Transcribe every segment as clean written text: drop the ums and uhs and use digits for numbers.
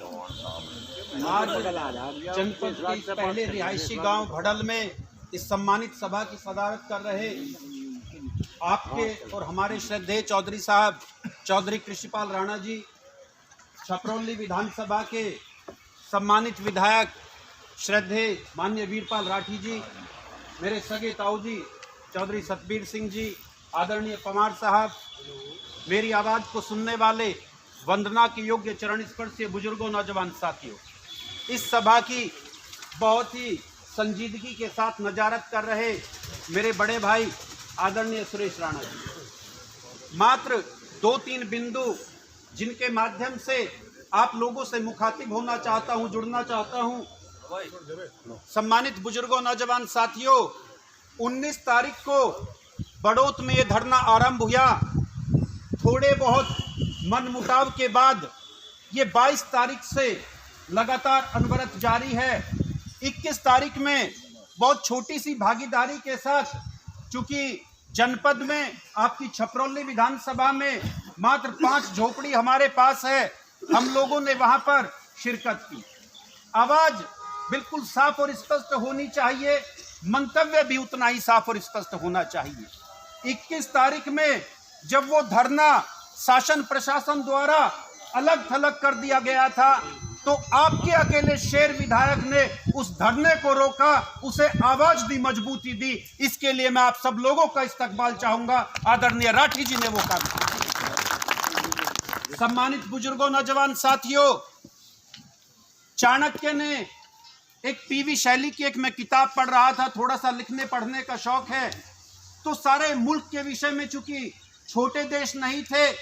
आज जनपद के इस पहले रिहायशी गांव भड़ल में इस सम्मानित सभा की सदारत कर रहे आपके और हमारे श्रद्धेय चौधरी साहब चौधरी कृषिपाल राणा जी, छपरौली विधानसभा के सम्मानित विधायक श्रद्धेय माननीय वीरपाल राठी जी, मेरे सगे ताऊ जी चौधरी सतबीर सिंह जी, आदरणीय पवार साहब, मेरी आवाज़ को सुनने वाले वंदना के योग्य चरण स्पर्शीय बुजुर्गों, नौजवान साथियों, इस सभा की बहुत ही संजीदगी के साथ नजारत कर रहे मेरे बड़े भाई आदरणीय सुरेश राणा जी। मात्र 2-3 बिंदु जिनके माध्यम से आप लोगों से मुखातिब होना चाहता हूं, जुड़ना चाहता हूं। सम्मानित बुजुर्गों, नौजवान साथियों, 19 तारीख को बड़ौत में ये धरना आरंभ हुआ। थोड़े बहुत मनमुटाव के बाद ये 22 तारीख से लगातार अनवरत जारी है। 21 तारीख में बहुत छोटी सी भागीदारी के साथ, चूंकि जनपद में आपकी छपरौली विधानसभा में मात्र 5 झोपड़ी हमारे पास है, हम लोगों ने वहां पर शिरकत की। आवाज बिल्कुल साफ और स्पष्ट होनी चाहिए, मंतव्य भी उतना ही साफ और स्पष्ट होना चाहिए। 21 तारीख में जब वो धरना शासन प्रशासन द्वारा अलग थलग कर दिया गया था, तो आपके अकेले शेर विधायक ने उस धरने को रोका, उसे आवाज दी, मजबूती दी। इसके लिए मैं आप सब लोगों का इस्तकबाल चाहूंगा। आदरणीय राठी जी ने वो काम किया। सम्मानित बुजुर्गों, नौजवान साथियों, चाणक्य ने एक पीवी शैली की एक मैं किताब पढ़ रहा था, थोड़ा सा लिखने पढ़ने का शौक है, तो सारे मुल्क के विषय में, चूंकि छोटे देश नहीं थे,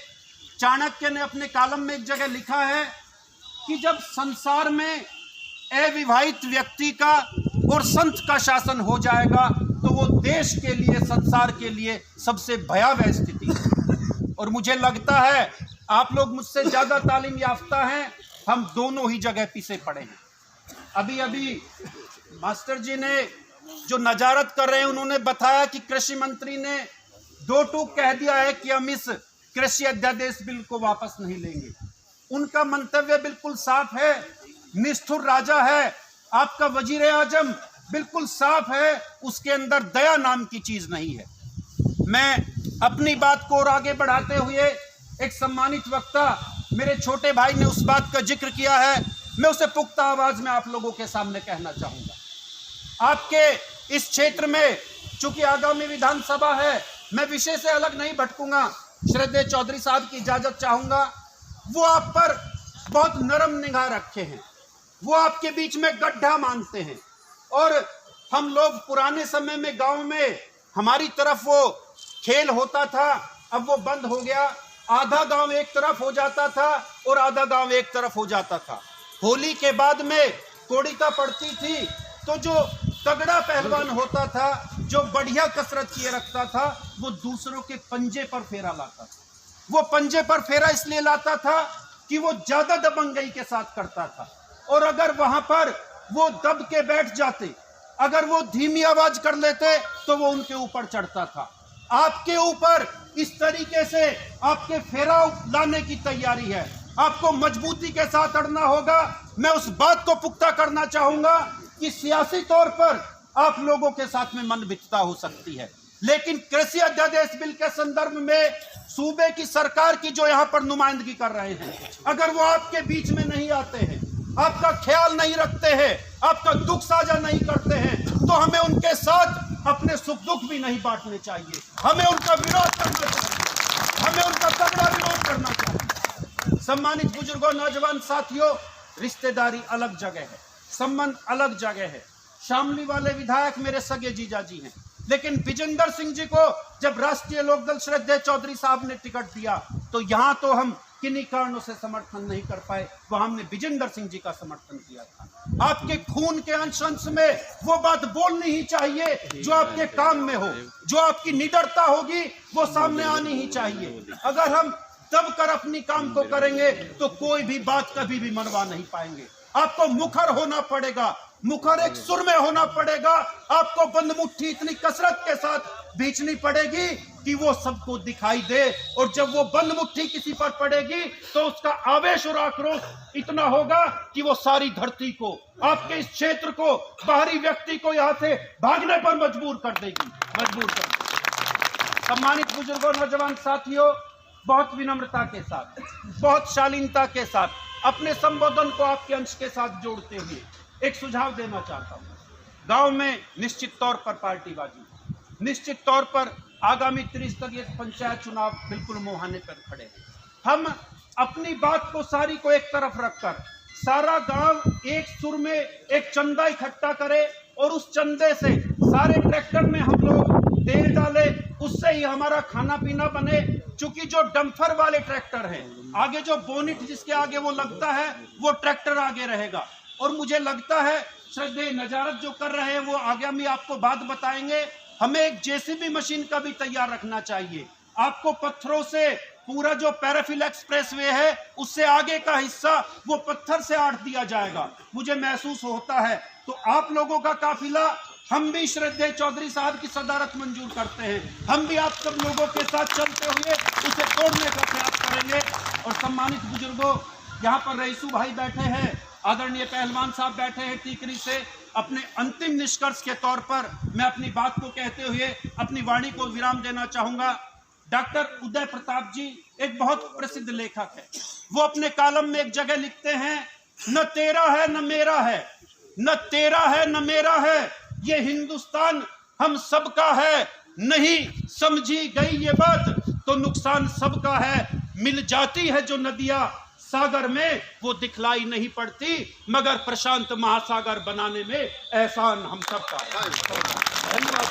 चाणक्य ने अपने कॉलम में एक जगह लिखा है कि जब संसार में अविवाहित व्यक्ति का और संत का शासन हो जाएगा तो वो देश के लिए, संसार के लिए सबसे भयावह स्थिति है। और मुझे लगता है आप लोग मुझसे ज्यादा तालीम याफ्ता हैं, हम दोनों ही जगह पीछे पड़े हैं। अभी अभी मास्टर जी ने जो नजारत कर रहे हैं, उन्होंने बताया कि कृषि मंत्री ने 2 टूक कह दिया है कि हम इस कृषि अध्यादेश बिल को वापस नहीं लेंगे। उनका मंतव्य बिल्कुल साफ है, निष्ठुर राजा है। आपका वजीर आजम बिल्कुल साफ है, उसके अंदर दया नाम की चीज नहीं है। मैं अपनी बात को और आगे बढ़ाते हुए, एक सम्मानित वक्ता मेरे छोटे भाई ने उस बात का जिक्र किया है, मैं उसे पुख्ता आवाज में आप लोगों के सामने कहना चाहूंगा। आपके इस क्षेत्र में चूंकि आगामी विधानसभा है, मैं विषय से अलग नहीं भटकूंगा, श्रद्धेय चौधरी साहब की इजाजत चाहूंगा। वो आप पर बहुत नरम निगाह रखे हैं, वो आपके बीच में गड्ढा मानते हैं। और हम लोग पुराने समय में गांव में हमारी तरफ वो खेल होता था, अब वो बंद हो गया। आधा गांव एक तरफ हो जाता था और आधा गांव एक तरफ हो जाता था। होली के बाद में कोड़िका पड़ती थी, तो जो तगड़ा पहलवान होता था, जो बढ़िया कसरत किए रखता था, वो दूसरों के पंजे पर फेरा लाता था। वो पंजे पर फेरा इसलिए लाता था कि वो ज्यादा दबंगई के साथ करता था, और अगर वहां पर वो दब के बैठ जाते, अगर वो धीमी आवाज कर लेते, तो वो उनके ऊपर चढ़ता था। आपके ऊपर इस तरीके से आपके फेरा लाने की तैयारी है, आपको मजबूती के साथ अड़ना होगा। मैं उस बात को पुख्ता करना चाहूंगा कि सियासी तौर पर आप लोगों के साथ में मनभिन्नता हो सकती है, लेकिन कृषि अध्यादेश बिल के संदर्भ में सूबे की सरकार की जो यहाँ पर नुमाइंदगी कर रहे हैं, अगर वो आपके बीच में नहीं आते हैं, आपका ख्याल नहीं रखते हैं, आपका दुख साझा नहीं करते हैं, तो हमें उनके साथ अपने सुख दुख भी नहीं बांटने चाहिए। हमें उनका विरोध करना चाहिए, हमें उनका तगड़ा विरोध करना चाहिए। सम्मानित बुजुर्गों, नौजवान साथियों, रिश्तेदारी अलग जगह है, संबंध अलग जगह है। शामली वाले विधायक मेरे सगे जीजा जी हैं, लेकिन विजेंद्र सिंह जी को जब राष्ट्रीय लोकदल श्रद्धेय चौधरी साहब ने टिकट दिया, तो यहां तो हम किन्हीं कारणों से समर्थन नहीं कर पाए, वहां हमने विजेंद्र सिंह जी का समर्थन किया था। आपके खून के अंश में वो बात बोलनी ही चाहिए जो आपके काम में हो, जो आपकी निडरता होगी वो सामने आनी ही चाहिए। अगर हम दब कर अपनी काम को करेंगे तो कोई भी बात कभी भी मनवा नहीं पाएंगे। आपको मुखर होना पड़ेगा, मुखर एक सुर में होना पड़ेगा। आपको बंद मुट्ठी इतनी कसरत के साथ बेचनी पड़ेगी कि वो सबको दिखाई दे, और जब वो बंद मुट्ठी किसी पर पड़ेगी तो उसका आवेश और आक्रोश इतना होगा कि वो सारी धरती को, आपके इस क्षेत्र को, बाहरी व्यक्ति को यहां से भागने पर मजबूर कर देगी। सम्मानित बुजुर्गों, नौजवान साथियों, बहुत विनम्रता के साथ, बहुत शालीनता के साथ अपने संबोधन को आपके अंश के साथ जोड़ते हुए एक सुझाव देना चाहता हूं। गांव में निश्चित तौर पर पार्टीबाजी, निश्चित तौर पर आगामी त्रिस्तरीय पंचायत चुनाव बिल्कुल मुहाने पर खड़े हैं। हम अपनी बात को सारी को एक तरफ रखकर सारा गांव एक सुर में एक चंदा इकट्ठा करे और उस चंदे से सारे ट्रैक्टर में हम लोग तेल डाले, उससे ही हमारा खाना पीना बने। चूंकि जो डंपर वाले ट्रैक्टर हैं, आगे जो बोनिट जिसके आगे वो लगता है, वो ट्रैक्टर आगे रहेगा। और मुझे लगता है श्रद्धेय नजारत जो कर रहे हैं वो आगे भी आपको बात बताएंगे, हमें एक जेसीबी मशीन का भी तैयार रखना चाहिए। आपको पत्थरों से पूरा जो पैराफिल एक्सप्रेस वे है उससे आगे का हिस्सा वो पत्थर से आड़ दिया जाएगा। मुझे महसूस होता है तो आप लोगों का काफिला, हम भी श्रद्धेय चौधरी साहब की सदारत मंजूर करते हैं, हम भी आप सब लोगों के साथ चलते हुए उसे तोड़ने का प्रयास करेंगे। और सम्मानित बुजुर्गों, यहाँ पर रईसू भाई बैठे हैं, आदरणीय पहलवान साहब बैठे हैं टीकरी से। अपने अंतिम निष्कर्ष के तौर पर मैं अपनी बात को कहते हुए अपनी वाणी को विराम देना चाहूंगा। डॉक्टर उदय प्रताप जी एक बहुत प्रसिद्ध लेखक है। वो अपने कॉलम में एक जगह लिखते हैं, न तेरा है न मेरा है, न तेरा है न मेरा है, ये हिंदुस्तान हम सबका है। नहीं समझी गई ये बात तो नुकसान सबका है। मिल जाती है जो नदियां सागर में, वो दिखलाई नहीं पड़ती, मगर प्रशांत महासागर बनाने में एहसान हम सबका है। धन्यवाद।